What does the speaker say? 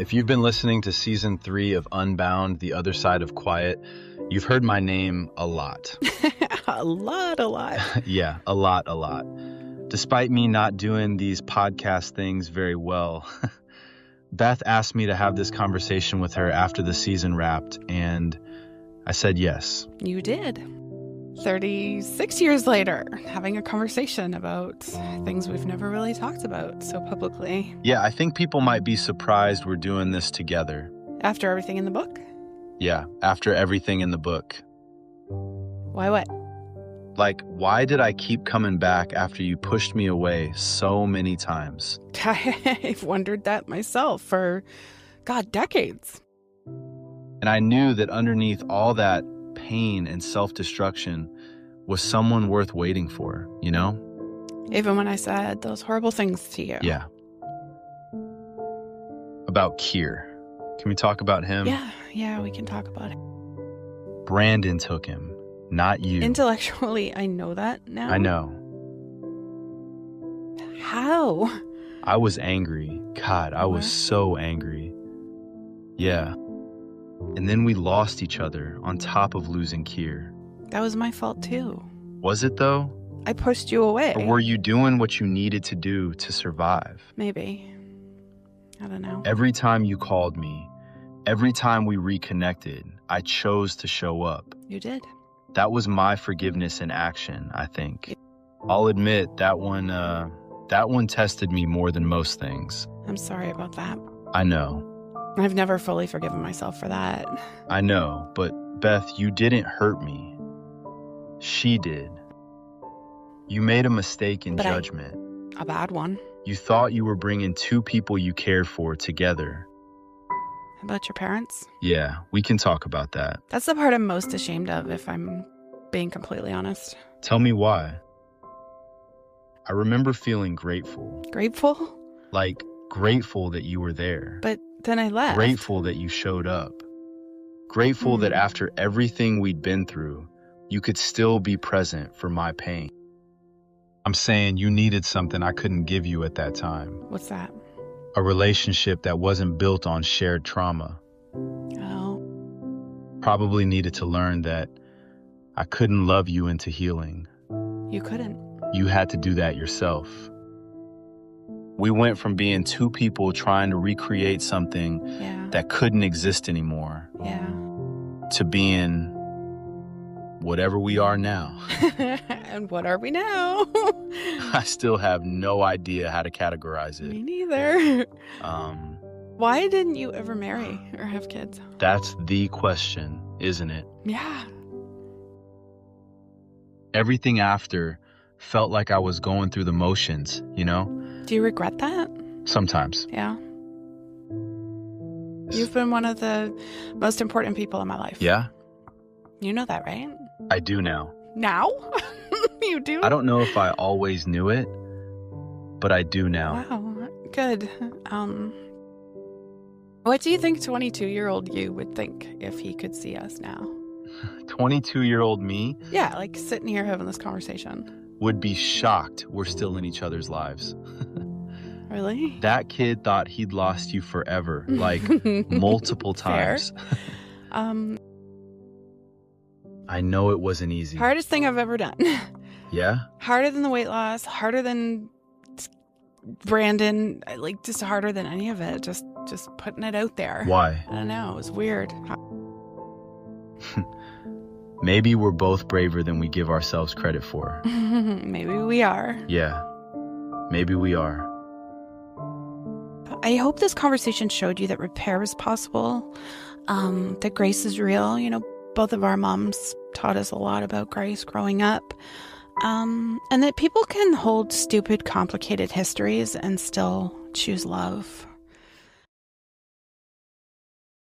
If you've been listening to season 3 of Unbound, The Other Side of Quiet, you've heard my name a lot. A lot. Yeah, a lot. Despite me not doing these podcast things very well, Beth asked me to have this conversation with her after the season wrapped, and I said yes. You did. 36 years later, having a conversation about things we've never really talked about so publicly. Yeah, I think people might be surprised we're doing this together. After everything in the book? Yeah, after everything in the book. Why what? Like, why did I keep coming back after you pushed me away so many times? I've wondered that myself for, decades. And I knew that underneath all that pain and self-destruction was someone worth waiting for, you know? Even when I said those horrible things to you. Yeah. About Keir. Can we talk about him? Yeah, we can talk about it. Brandon took him, not you. Intellectually, I know that now. I know. How? I was angry. God, I was so angry. Yeah. And then we lost each other on top of losing Keir. That was my fault too. Was it though? I pushed you away. Or were you doing what you needed to do to survive? Maybe. I don't know. Every time you called me, every time we reconnected, I chose to show up. You did. That was my forgiveness in action, I think. I'll admit that one tested me more than most things. I'm sorry about that. I know. I've never fully forgiven myself for that. I know, but Beth, you didn't hurt me. She did. You made a mistake in judgment. A bad one. You thought you were bringing two people you cared for together. About your parents? Yeah, we can talk about that. That's the part I'm most ashamed of, if I'm being completely honest. Tell me why. I remember feeling grateful. Grateful? Like, grateful that you were there. But then I left. Grateful that you showed up. Grateful that after everything we'd been through, you could still be present for my pain. I'm saying you needed something I couldn't give you at that time. What's that? A relationship that wasn't built on shared trauma. Oh. Probably needed to learn that I couldn't love you into healing. You couldn't. You had to do that yourself. We went from being two people trying to recreate something that couldn't exist anymore to being whatever we are now. And what are we now? I still have no idea how to categorize it. Me neither. Why didn't you ever marry or have kids? That's the question, isn't it? Yeah. Everything after felt like I was going through the motions, you know? Do you regret that? Sometimes. Yeah. You've been one of the most important people in my life. Yeah? You know that, right? I do now. Now? You do? I don't know if I always knew it, but I do now. Wow. Good. What do you think 22-year-old you would think if he could see us now? 22-year-old me? Yeah, like sitting here having this conversation. Would be shocked we're still in each other's lives. Really? That kid thought he'd lost you forever, like multiple times. I know it wasn't easy. Hardest thing I've ever done. Yeah? Harder than the weight loss, harder than Brandon, like just harder than any of it. Just putting it out there. Why? I don't know. It was weird. Maybe we're both braver than we give ourselves credit for. Maybe we are. Yeah. Maybe we are. I hope this conversation showed you that repair is possible, that grace is real. You know, both of our moms taught us a lot about grace growing up, and that people can hold stupid, complicated histories and still choose love.